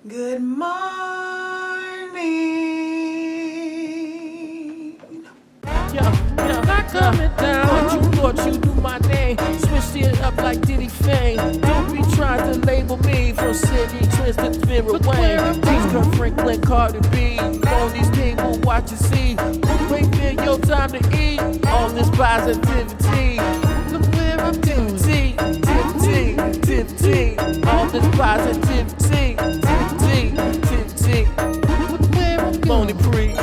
Good morning. Not coming down. You thought you knew my name. Switched it up like Diddy Fame. Don't be trying to label me from City Twins to Spirit Wayne. Kirk Franklin, Cardi B. Moniez Table, watch and see. Wait for your time to eat. All this positivity. Look where I'm Tivity. All this positivity. Look where I'm Moni preach.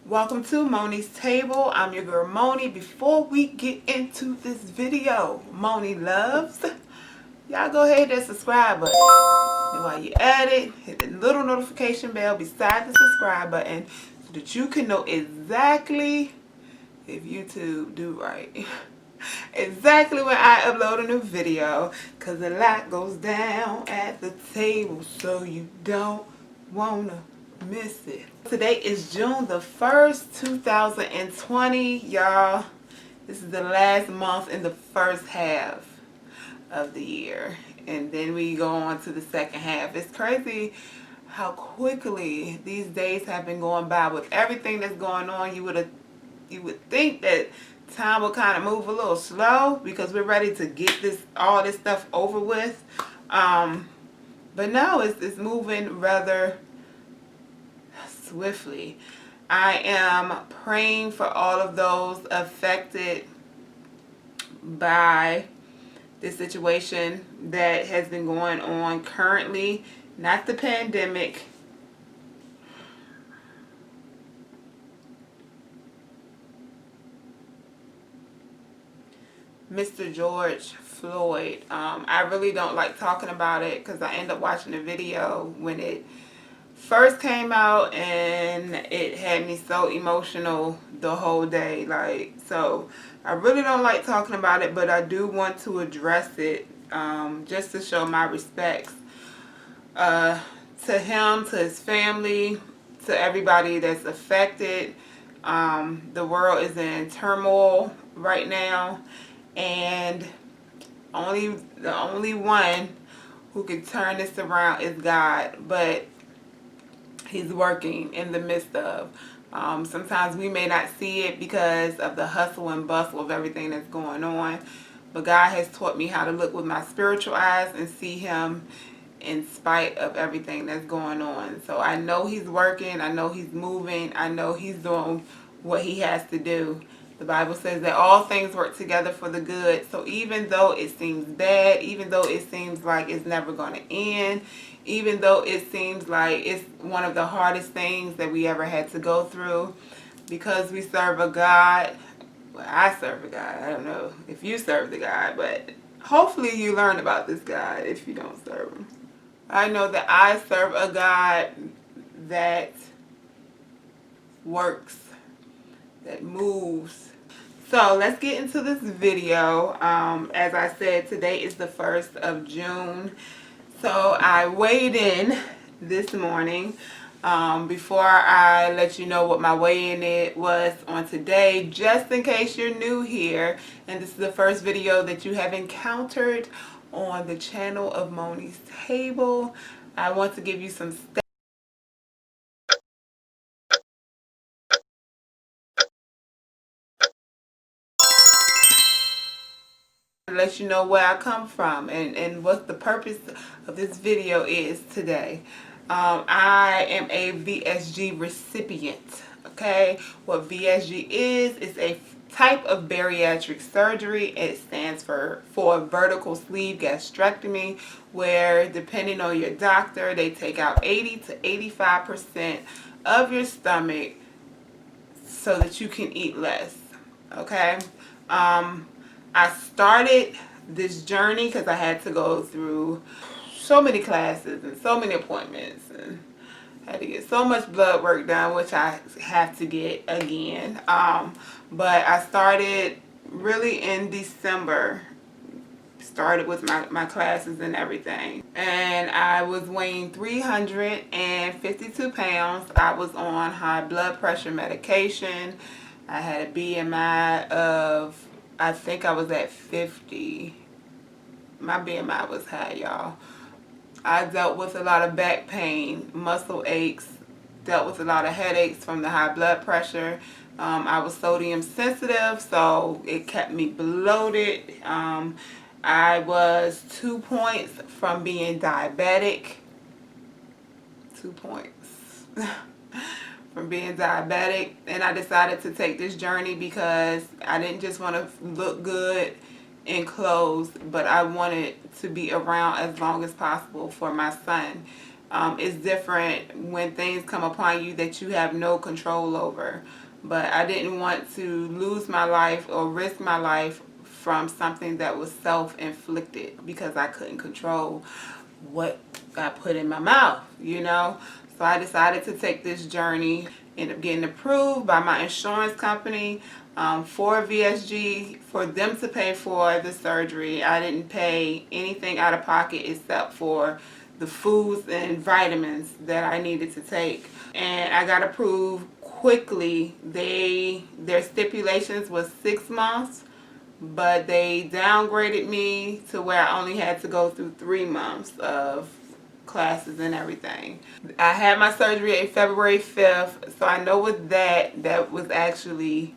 Welcome to Moniez Table. I'm your girl Moni. Before we get into this video, Moni loves, y'all go ahead and subscribe button. And while you're at it, hit the little notification bell beside the subscribe button so that you can know exactly if YouTube do right. Exactly when I upload a new video, because a lot goes down at the table, so you don't wanna miss it. Today is June the 1st, 2020, y'all. This is the last month in the first half of the year, and then we go on to the second half. It's crazy how quickly these days have been going by with everything that's going on. You would think that time will kind of move a little slow because we're ready to get all this stuff over with, but no, it's moving rather swiftly. I am praying for all of those affected by this situation that has been going on currently, not the pandemic. Mr. George Floyd. I really don't like talking about it because I end up watching the video when it first came out, and it had me so emotional the whole day. So I really don't like talking about it, but I do want to address it, just to show my respects to him, to his family, to everybody that's affected. The world is in turmoil right now, and the only one who can turn this around is God, but He's working in the midst of. Sometimes we may not see it because of the hustle and bustle of everything that's going on, but God has taught me how to look with my spiritual eyes and see Him in spite of everything that's going on. So I know He's working, I know He's moving, I know He's doing what He has to do. The Bible says that all things work together for the good. So even though it seems bad, even though it seems like it's never going to end, even though it seems like it's one of the hardest things that we ever had to go through, because we serve a God. Well, I serve a God. I don't know if you serve the God, but hopefully you learn about this God if you don't serve Him. I know that I serve a God that works, that moves. So let's get into this video. As I said, today is the 1st of June. So I weighed in this morning. Before I let you know what my weigh-in was on today, just in case you're new here, and this is the first video that you have encountered on the channel of Moniez Table, I want to give you some steps to let you know where I come from and what the purpose of this video is today. I am a VSG recipient. Okay, what VSG is a type of bariatric surgery. It stands for vertical sleeve gastrectomy, where depending on your doctor, they take out 80 to 85% of your stomach so that you can eat less. Okay, I started this journey because I had to go through so many classes and so many appointments, and had to get so much blood work done, which I have to get again. But I started really in December. Started with my classes and everything. And I was weighing 352 pounds. I was on high blood pressure medication. I had a BMI of, I think I was at 50. My BMI was high, y'all. I dealt with a lot of back pain, muscle aches, dealt with a lot of headaches from the high blood pressure. I was sodium sensitive, so it kept me bloated. I was 2 points from being diabetic. 2 points from being diabetic. And I decided to take this journey because I didn't just want to look good in clothes, but I wanted to be around as long as possible for my son. It's different when things come upon you that you have no control over. But I didn't want to lose my life or risk my life from something that was self-inflicted because I couldn't control what I put in my mouth, you know. So I decided to take this journey, ended up getting approved by my insurance company for VSG for them to pay for the surgery. I didn't pay anything out of pocket except for the foods and vitamins that I needed to take. And I got approved quickly. Their stipulations was 6 months, but they downgraded me to where I only had to go through 3 months of classes and everything. I had my surgery on February 5th, so I know with that was actually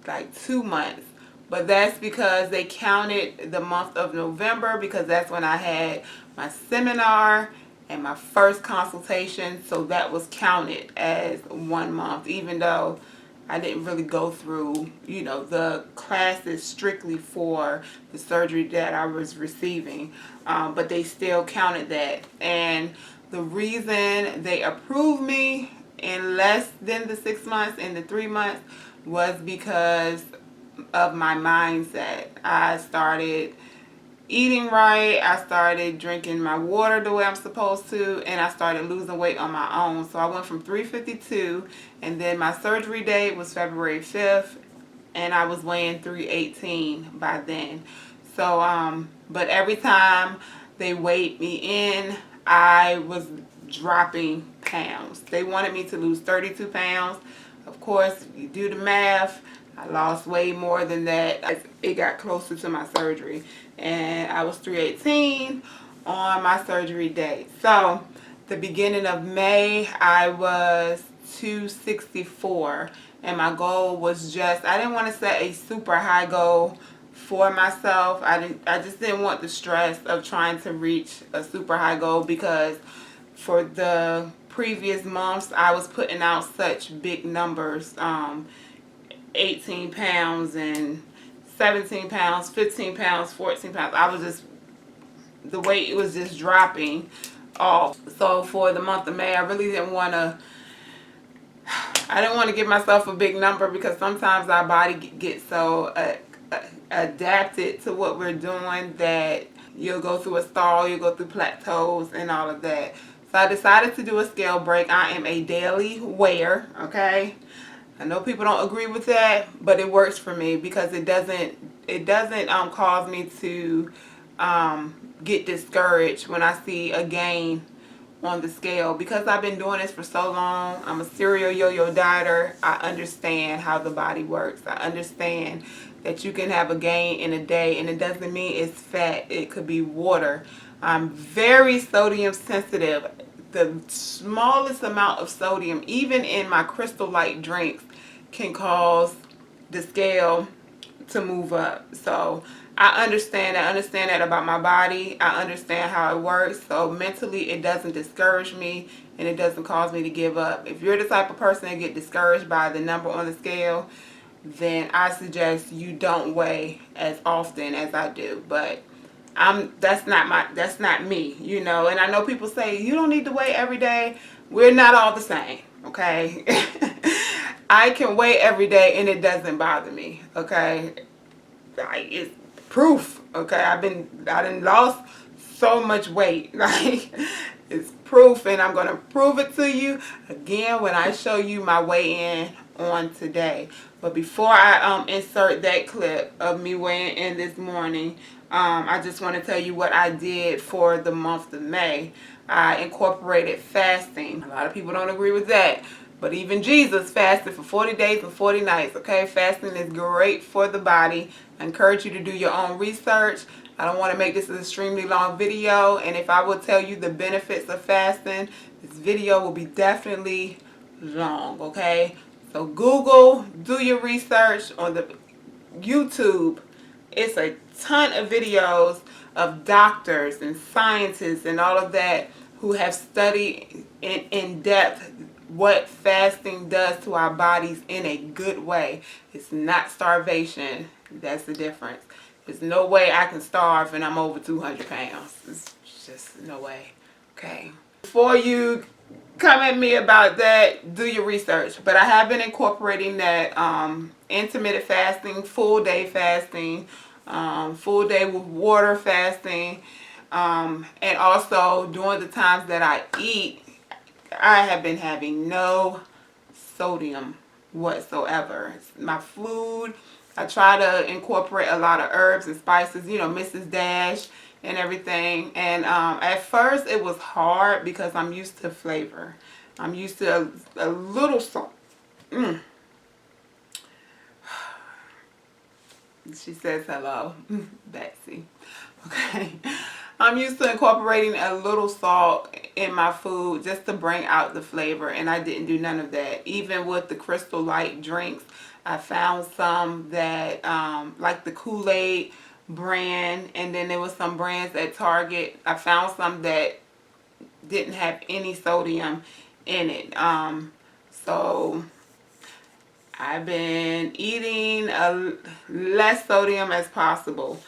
like 2 months. But that's because they counted the month of November because that's when I had my seminar and my first consultation, so that was counted as 1 month, even though I didn't really go through, you know, the classes strictly for the surgery that I was receiving, but they still counted that. And the reason they approved me in less than the 6 months and the 3 months was because of my mindset. I started eating right, I started drinking my water the way I'm supposed to, and I started losing weight on my own. So I went from 352, and then my surgery date was February 5th, and I was weighing 318 by then. So but every time they weighed me in, I was dropping pounds. They wanted me to lose 32 pounds. Of course, you do the math, I lost way more than that. It got closer to my surgery, and I was 318 on my surgery date. So the beginning of May, I was 264, and my goal was I didn't want to set a super high goal for myself. I just didn't want the stress of trying to reach a super high goal, because for the previous months I was putting out such big numbers, 18 pounds and 17 pounds, 15 pounds, 14 pounds. I was just, the weight was just dropping off. So for the month of May, I really didn't want to, I didn't want to give myself a big number, because sometimes our body gets so adapted to what we're doing that you'll go through a stall, you'll go through plateaus and all of that. So I decided to do a scale break. I am a daily weigher, okay? I know people don't agree with that, but it works for me because it doesn't cause me to get discouraged when I see a gain on the scale. Because I've been doing this for so long, I'm a serial yo-yo dieter. I understand how the body works. I understand that you can have a gain in a day, and it doesn't mean it's fat. It could be water. I'm very sodium sensitive. The smallest amount of sodium, even in my Crystal Light drinks, can cause the scale to move up. So I understand that about my body. I understand how it works. So mentally, it doesn't discourage me, and it doesn't cause me to give up. If you're the type of person that get discouraged by the number on the scale, then I suggest you don't weigh as often as I do. But that's not me, you know. And I know people say you don't need to weigh every day. We're not all the same, okay? I can weigh every day and it doesn't bother me, okay? Like, it's proof, okay? I done lost so much weight. Like, it's proof, and I'm gonna prove it to you again when I show you my weigh-in on today. But before I insert that clip of me weighing in this morning, I just want to tell you what I did for the month of May. I incorporated fasting. A lot of people don't agree with that, but even Jesus fasted for 40 days and 40 nights, okay? Fasting is great for the body. I encourage you to do your own research. I don't want to make this an extremely long video, and if I will tell you the benefits of fasting, this video will be definitely long, okay? So Google, do your research on the YouTube. It's a ton of videos of doctors and scientists and all of that who have studied in depth what fasting does to our bodies in a good way. It's not starvation. That's the difference. There's no way I can starve and I'm over 200 pounds. It's just no way. Okay. Before you come at me about that, do your research. But I have been incorporating that intermittent fasting, full day fasting, full day with water fasting, and also during the times that I eat, I have been having no sodium whatsoever. My food, I try to incorporate a lot of herbs and spices, you know, Mrs. Dash and everything. And at first it was hard because I'm used to flavor. I'm used to a little salt. She says hello, Betsy. Okay. I'm used to incorporating a little salt in my food just to bring out the flavor, and I didn't do none of that. Even with the Crystal Light drinks, I found some that, like the Kool-Aid brand, and then there was some brands at Target. I found some that didn't have any sodium in it. So I've been eating less sodium as possible.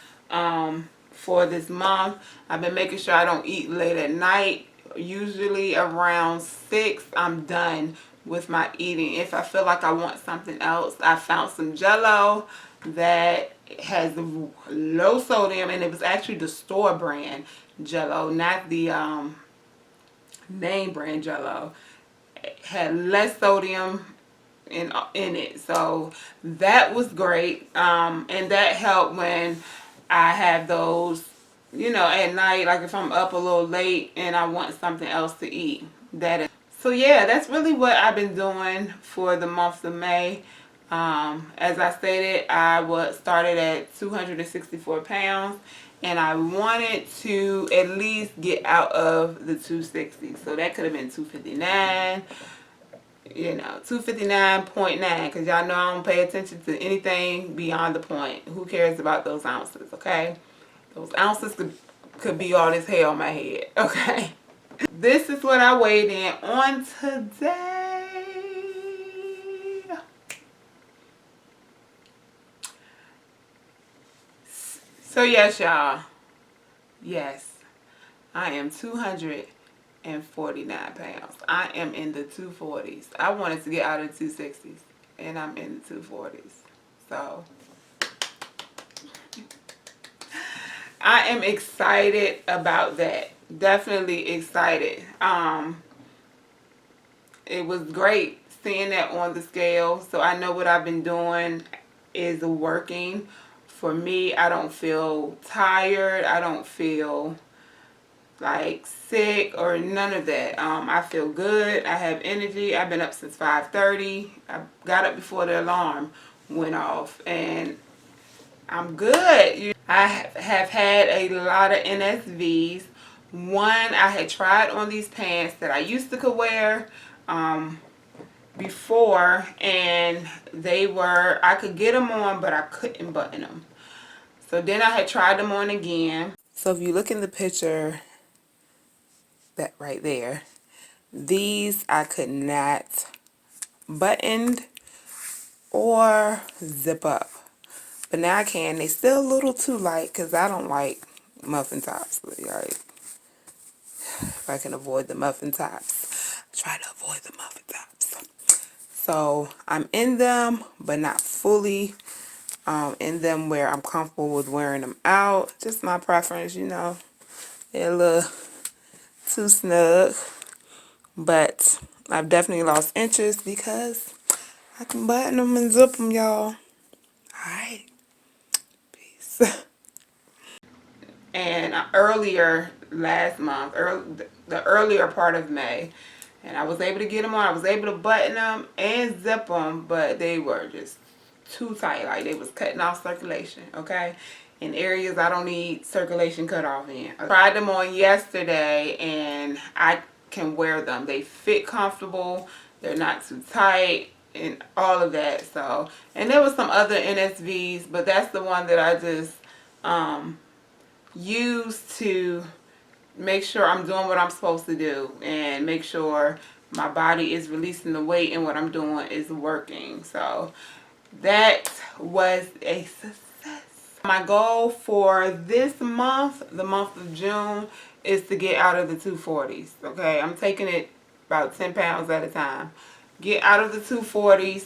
For this month, I've been making sure I don't eat late at night. Usually around 6, I'm done with my eating. If I feel like I want something else, I found some Jell-O that has low sodium, and it was actually the store brand Jell-O, not the name brand Jell-O. It had less sodium in it, so that was great, and that helped when I have those, you know, at night, like if I'm up a little late and I want something else to eat. So yeah, that's really what I've been doing for the month of May. As I stated, I started at 264 pounds, and I wanted to at least get out of the 260. So that could have been 259. You know, 259.9, because y'all know I don't pay attention to anything beyond the point. Who cares about those ounces, okay? Those ounces could be all this hair on my head, okay? This is what I weighed in on today. So yes, y'all. Yes, I am 249 pounds. I am in the 240s. I wanted to get out of the 260s, and I'm in the 240s. So I am excited about that. Definitely excited. It was great seeing that on the scale. So I know what I've been doing is working for me. I don't feel tired. I don't feel like sick or none of that. I feel good. I have energy. I've been up since 5:30. I got up before the alarm went off, and I'm good. I have had a lot of NSVs. One, I had tried on these pants that I used to could wear before, and I could get them on, but I couldn't button them. So then I had tried them on again. So if you look in the picture, that right there, these I could not button or zip up, but now I can. They still a little too light because I don't like muffin tops. Like, if I can avoid the muffin tops, I try to avoid the muffin tops. So I'm in them, but not fully in them where I'm comfortable with wearing them out. Just my preference, you know. They're a little too snug, but I've definitely lost interest because I can button them and zip them, y'all. Alright, peace. And earlier last month, the earlier part of May, and I was able to get them on. I was able to button them and zip them, but they were just too tight. Like they was cutting off circulation, okay? in areas I don't need circulation cut off in. I tried them on yesterday and I can wear them. They fit comfortable. They're not too tight and all of that. So, and there was some other NSVs, but that's the one that I just use to make sure I'm doing what I'm supposed to do and make sure my body is releasing the weight and what I'm doing is working. So that was a success. My goal for this month, the month of June, is to get out of the 240s. Okay, I'm taking it about 10 pounds at a time. Get out of the 240s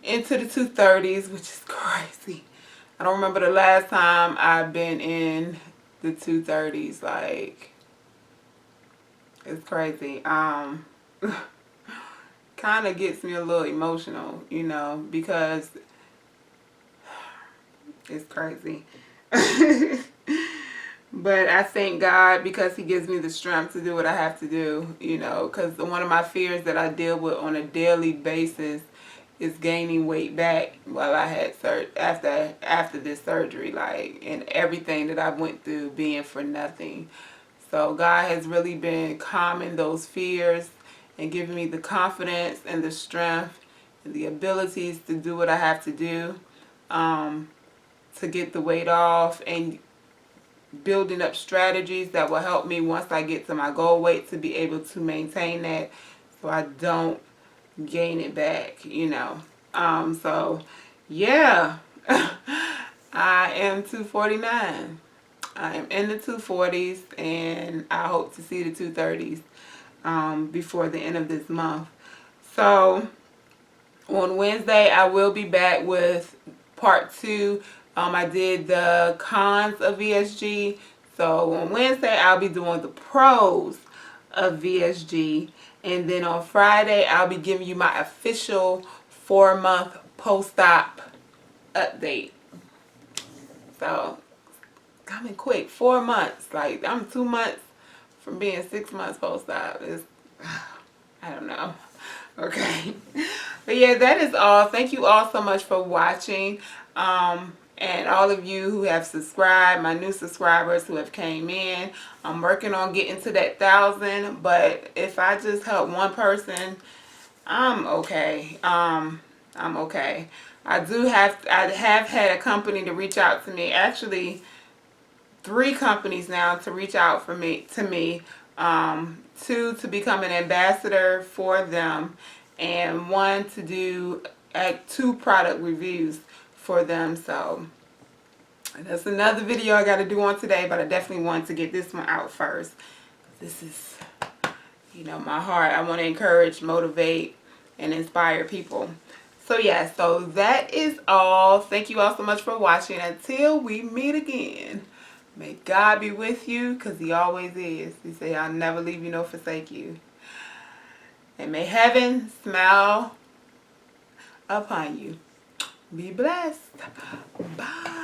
into the 230s, which is crazy. I don't remember the last time I've been in the 230s. Like, it's crazy. Kind of gets me a little emotional, you know, because it's crazy. But I thank God because he gives me the strength to do what I have to do, you know, because one of my fears that I deal with on a daily basis is gaining weight back while I had after this surgery, like, and everything that I went through being for nothing. So God has really been calming those fears and giving me the confidence and the strength and the abilities to do what I have to do to get the weight off, and building up strategies that will help me once I get to my goal weight to be able to maintain that so I don't gain it back, you know. So yeah, I am 249. I am in the 240s and I hope to see the 230s before the end of this month. So on Wednesday I will be back with part 2. I did the cons of VSG. So on Wednesday I'll be doing the pros of VSG. And then on Friday I'll be giving you my official 4-month post-op update. So coming quick, 4 months. Like, I'm 2 months from being 6 months post-op. It's, I don't know. Okay. But yeah, that is all. Thank you all so much for watching. And all of you who have subscribed, my new subscribers who have came in. I'm working on getting to that 1,000, but if I just help one person, I'm okay. I'm okay. I have had a company to reach out to me. Actually, 3 companies now to reach out to me. 2 to become an ambassador for them, and 1 to do 2 product reviews for them. So that's another video I got to do on today, but I definitely want to get this one out first. This is, you know, my heart. I want to encourage, motivate, and inspire people. So yeah, so that is all. Thank you all so much for watching. Until we meet again, may God be with you, because he always is. He said, I'll never leave you nor forsake you. And may heaven smile upon you. Be blessed. Bye.